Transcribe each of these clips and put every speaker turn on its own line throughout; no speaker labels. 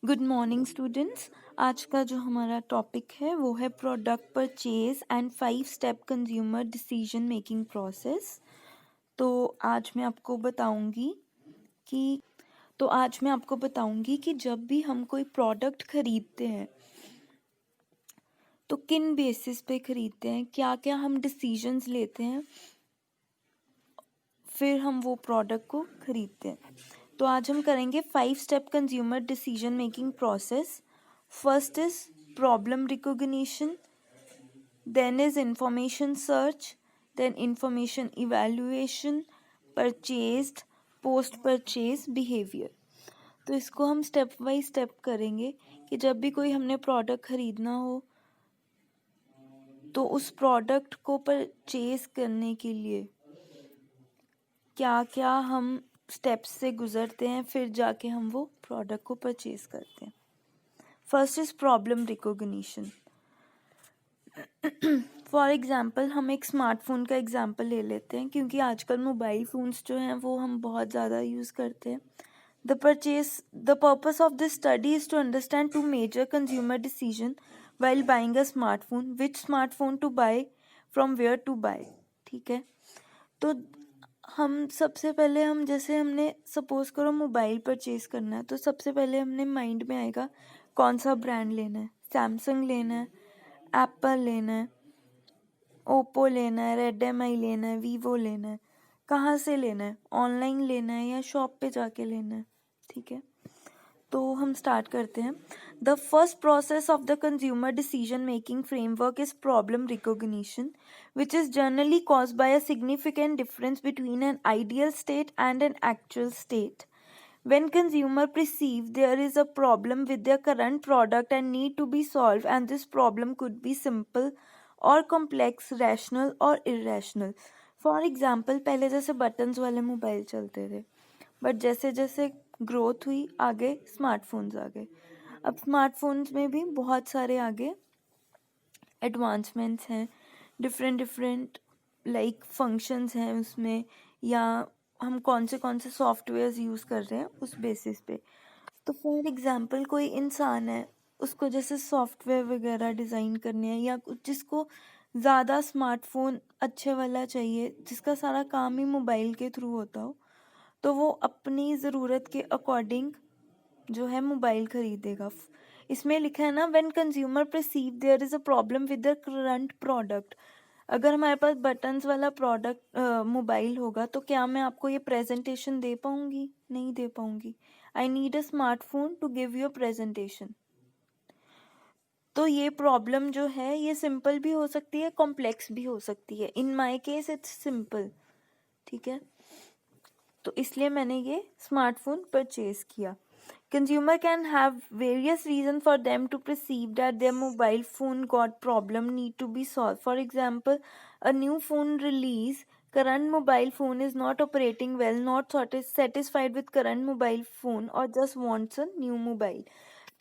Good morning students. आज का जो हमारा टॉपिक है वो है product purchase and 5 step consumer decision making process. तो आज मैं आपको बताऊंगी कि कि जब भी हम कोई प्रोडक्ट खरीदते हैं तो किन बेसिस पे खरीदते हैं, क्या क्या हम डिसीजंस लेते हैं, फिर हम वो प्रोडक्ट को खरीदते हैं। तो आज हम करेंगे 5 step consumer decision making process. First is problem recognition, then is information search, then information evaluation, purchased, post purchase behaviour. तो इसको हम स्टेप बाय स्टेप करेंगे कि जब भी कोई हमने प्रोडक्ट खरीदना हो तो उस प्रोडक्ट को परचेज करने के लिए क्या क्या हम स्टेप्स से गुजरते हैं, फिर जाके हम वो प्रोडक्ट को परचेज करते हैं। First is problem recognition. For example हम एक स्मार्टफोन का एग्जाम्पल ले लेते हैं क्योंकि आजकल मोबाइल फ़ोन्स जो हैं वो हम बहुत ज़्यादा यूज़ करते हैं। The purpose of this study is to understand two major consumer decision while buying a smartphone, which smartphone to buy, from where to buy। ठीक है, तो हम सबसे पहले हम जैसे हमने सपोज करो मोबाइल परचेज करना है तो सबसे पहले हमने माइंड में आएगा कौन सा ब्रांड लेना है, सैमसंग लेना है, एप्पल लेना है, ओप्पो लेना है, रेडमी लेना है, वीवो लेना है, कहाँ से लेना है, ऑनलाइन लेना है या शॉप पे जाके लेना है। ठीक है, तो हम स्टार्ट करते हैं। The first process of the consumer decision making framework is problem recognition, which is generally caused by a significant difference between an ideal state and an actual state. When consumer perceive there is a problem with their current product and need to be solved, and this problem could be simple or complex, rational or irrational. For example पहले जैसे buttons वाले mobile चलते थे, but जैसे जैसे growth हुई आगे smartphones आ गए। अब स्मार्टफोन्स में भी बहुत सारे आगे एडवांसमेंट्स हैं, डिफरेंट लाइक फंक्शंस हैं उसमें, या हम कौन से सॉफ्टवेयर्स यूज़ कर रहे हैं उस बेसिस पे। तो फॉर एग्जांपल कोई इंसान है, उसको जैसे सॉफ्टवेयर वगैरह डिज़ाइन करने हैं या जिसको ज़्यादा स्मार्टफोन अच्छे वाला चाहिए, जिसका सारा काम ही मोबाइल के थ्रू होता हो, तो वो अपनी ज़रूरत के अकॉर्डिंग जो है मोबाइल खरीदेगा। इसमें लिखा है ना, when consumer perceive there is a problem with the current product. अगर हमारे पास बटन्स वाला प्रोडक्ट मोबाइल होगा तो क्या मैं आपको ये प्रेजेंटेशन दे पाऊँगी? नहीं दे पाऊँगी। I need a smartphone to give you a presentation. तो ये प्रॉब्लम जो है ये सिंपल भी हो सकती है, कॉम्प्लेक्स भी हो सकती है। In my case it's simple. ठीक है, तो इसलिए मैंने ये स्मार्टफोन परचेज किया। Consumer can have various reasons for them to perceive that their mobile phone got problem need to be solved. For example, a new phone release, current mobile phone is not operating well, not satisfied with current mobile phone or just wants a new mobile.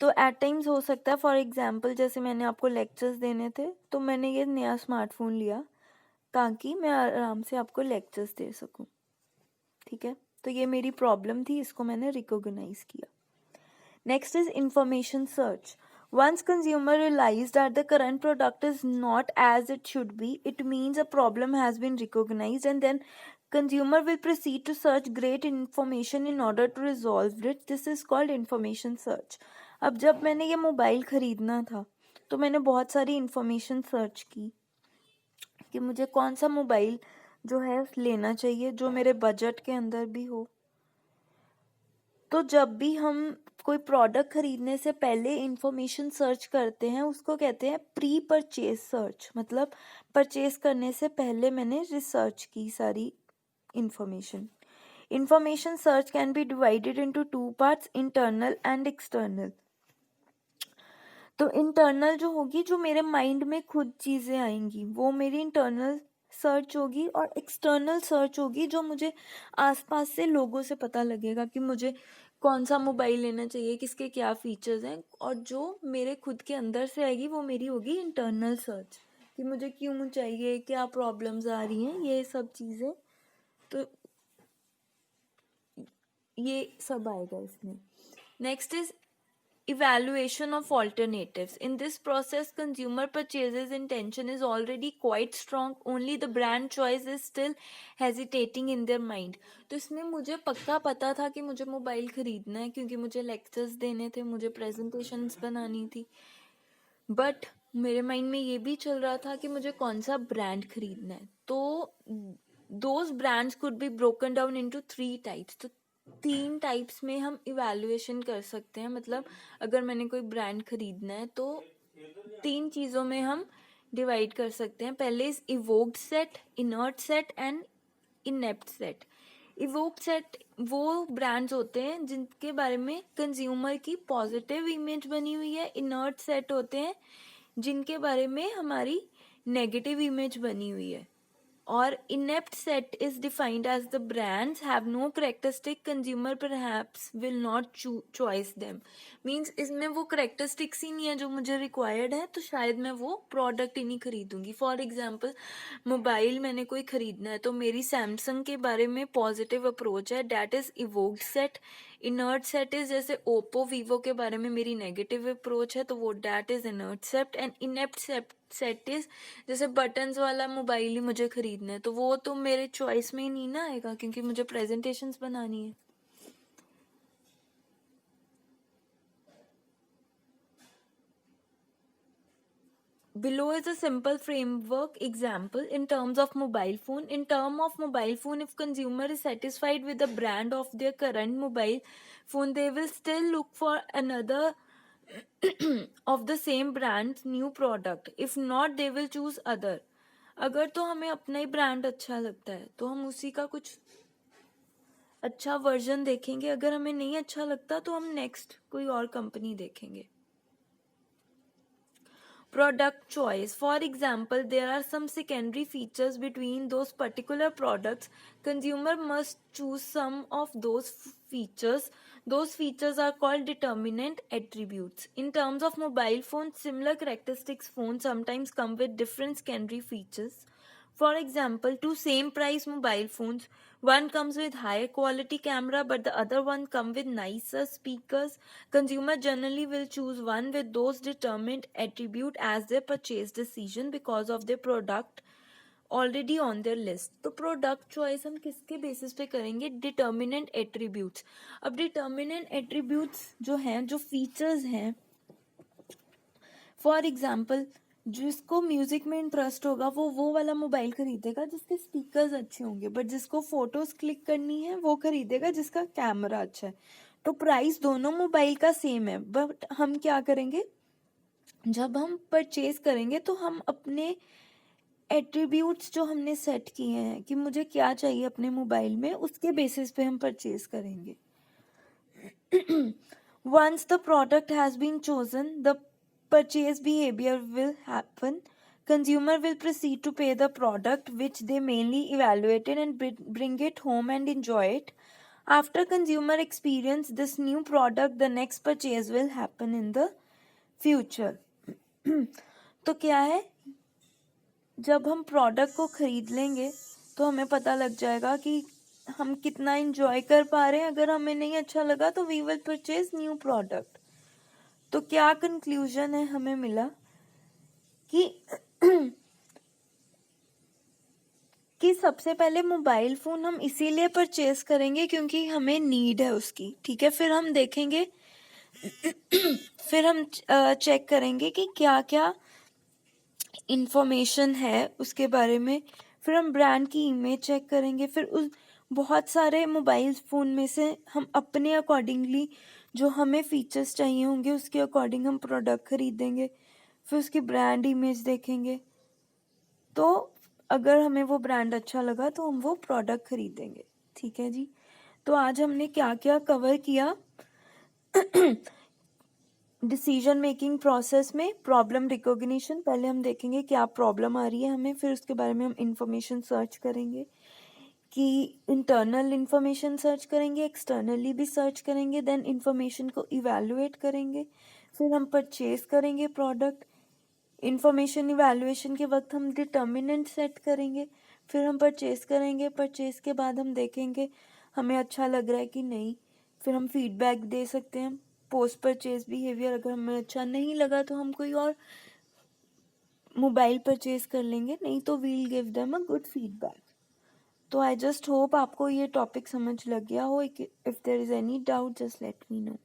तो eight times हो सकता है, for example जैसे मैंने आपको lectures देने थे तो मैंने ये नया स्मार्टफोन लिया ताकि मैं आराम से आपको लेक्चर्स दे सकूं। ठीक है, तो ये मेरी प्रॉब्लम थी, इसको मैंने रिकॉग्नाइज किया। Next is information search. Once consumer realize that the current product is not as it should be, it means a problem has been recognized, and then consumer will proceed to search great information in order to resolve it. This is called information search. अब जब मैंने ये mobile ख़रीदना था तो मैंने बहुत सारी इन्फॉर्मेशन सर्च की कि मुझे कौन सा मोबाइल जो है लेना चाहिए जो मेरे बजट के अंदर भी हो। तो जब भी हम कोई प्रोडक्ट खरीदने से पहले इंफॉर्मेशन सर्च करते हैं उसको कहते हैं प्री परचेज सर्च। मतलब परचेज करने से पहले मैंने रिसर्च की सारी information. Information search can be divided into 2 parts, internal and external. तो इंटरनल जो होगी, जो मेरे माइंड में खुद चीज़ें आएंगी, वो मेरी इंटरनल सर्च होगी, और एक्सटर्नल सर्च होगी जो मुझे आसपास से लोगों से पता लगेगा कि मुझे कौन सा मोबाइल लेना चाहिए, किसके क्या फीचर्स हैं। और जो मेरे खुद के अंदर से आएगी वो मेरी होगी इंटरनल सर्च, कि मुझे क्यों चाहिए, क्या प्रॉब्लम्स आ रही हैं, ये सब चीज़ें। तो ये सब आएगा इसमें। Next is evaluation of alternatives. In this process, consumer purchases intention is already quite strong, only the brand choice is still hesitating in their mind. तो इसमें मुझे पक्का पता था कि मुझे मोबाइल खरीदना है, क्योंकि मुझे लेक्चर्स देने थे, मुझे प्रेजेंटेशंस बनानी थी, बट मेरे माइंड में ये भी चल रहा था कि मुझे कौन सा ब्रांड खरीदना है. तो those brands could be broken down into 3 types. तो 3 टाइप्स में हम इवैल्यूएशन कर सकते हैं. मतलब अगर मैंने कोई ब्रांड खरीदना है तो 3 चीज़ों में हम डिवाइड कर सकते हैं. पहले is evoked set, inert set and inept set. Evoked set वो ब्रांड्स होते हैं जिनके बारे में कंज्यूमर की पॉजिटिव इमेज बनी हुई है. इनर्ट सेट होते हैं जिनके बारे में हमारी नेगेटिव इमेज बनी हुई है. और inept set is defined as the brands have no characteristic consumer perhaps will not choice them. Means इसमें वो characteristics ही नहीं है जो मुझे required है, तो शायद मैं वो product ही नहीं खरीदूंगी. For example, मोबाइल मैंने कोई खरीदना है तो मेरी सैमसंग के बारे में पॉजिटिव अप्रोच है, that is evoked set. Inert set is जैसे ओप्पो वीवो के बारे में मेरी नेगेटिव अप्रोच है, तो वो that is inert set. And inept set is जैसे बटन्स वाला मोबाइल ही मुझे खरीदना है, तो वो तो मेरे चॉइस में ही नहीं ना आएगा, क्योंकि मुझे प्रेजेंटेशंस बनानी है. Below is a simple framework example in terms of mobile phone. In term of mobile phone, if consumer is satisfied with the brand of their current mobile phone, they will still look for another of the same brand new product. If not, they will choose other. अगर तो हमें अपना ही brand अच्छा लगता है तो हम उसी का कुछ अच्छा वर्जन देखेंगे. अगर हमें नहीं अच्छा लगता तो हम नेक्स्ट कोई और कंपनी देखेंगे. Product choice. For example, there are some secondary features between those particular products. Consumer must choose some of those features. Those features are called determinant attributes. In terms of mobile phones, similar characteristics phones sometimes come with different secondary features. For example, two same price mobile phones, one comes with higher quality camera but the other one come with nicer speakers. Consumer generally will choose one with those determined attribute as their purchase decision because of their product already on their list. तो product choice हम किसके basis पे करेंगे? Determinant attributes. अब determinant attributes जो हैं, जो features हैं, फॉर एग्जाम्पल जिसको म्यूजिक में इंटरेस्ट होगा वो वाला मोबाइल खरीदेगा जिसके स्पीकर्स अच्छे होंगे, बट जिसको फोटोज क्लिक करनी है वो खरीदेगा जिसका कैमरा अच्छा है. तो प्राइस दोनों मोबाइल का सेम है, बट हम क्या करेंगे, जब हम परचेज करेंगे तो हम अपने एट्रीब्यूट्स जो हमने सेट किए हैं कि मुझे क्या चाहिए अपने मोबाइल में, उसके बेसिस पे हम परचेज करेंगे. Once the product has been chosen, the purchase behavior will happen. Consumer will proceed to pay the product which they mainly evaluated and bring it home and enjoy it. After consumer experience this new product, the next purchase will happen in the future. तो क्या है, जब हम product को खरीद लेंगे तो हमें पता लग जाएगा कि हम कितना एंजॉय कर पा रहे हैं. अगर हमें नहीं अच्छा लगा तो we will purchase new product. तो क्या कंक्लूजन है हमें मिला कि सबसे पहले मोबाइल फोन हम इसीलिए परचेज करेंगे क्योंकि हमें नीड है उसकी. ठीक है, फिर हम देखेंगे, फिर हम चेक करेंगे कि क्या क्या इंफॉर्मेशन है उसके बारे में. फिर हम ब्रांड की इमेज चेक करेंगे. फिर उस बहुत सारे मोबाइल फ़ोन में से हम अपने अकॉर्डिंगली जो हमें फीचर्स चाहिए होंगे उसके अकॉर्डिंग हम प्रोडक्ट खरीदेंगे. फिर उसकी ब्रांड इमेज देखेंगे. तो अगर हमें वो ब्रांड अच्छा लगा तो हम वो प्रोडक्ट खरीदेंगे. ठीक है जी. तो आज हमने क्या क्या कवर किया. डिसीजन मेकिंग प्रोसेस में प्रॉब्लम रिकॉग्निशन, पहले हम देखेंगे क्या प्रॉब्लम आ रही है हमें, फिर उसके बारे में हम इंफॉर्मेशन सर्च करेंगे कि इंटरनल इंफॉर्मेशन सर्च करेंगे, एक्सटर्नली भी सर्च करेंगे, देन इंफॉर्मेशन को इवैल्यूएट करेंगे, फिर हम परचेज करेंगे प्रोडक्ट. इंफॉर्मेशन इवैल्यूएशन के वक्त हम डिटर्मिनेंट सेट करेंगे, फिर हम परचेज करेंगे. परचेज के बाद हम देखेंगे हमें अच्छा लग रहा है कि नहीं, फिर हम फीडबैक दे सकते हैं. पोस्ट परचेज बिहेवियर अगर हमें अच्छा नहीं लगा तो हम कोई और मोबाइल परचेज कर लेंगे, नहीं तो we'll give them a good feedback. तो आई जस्ट होप आपको ये टॉपिक समझ लग गया हो। If there is any doubt just let me no.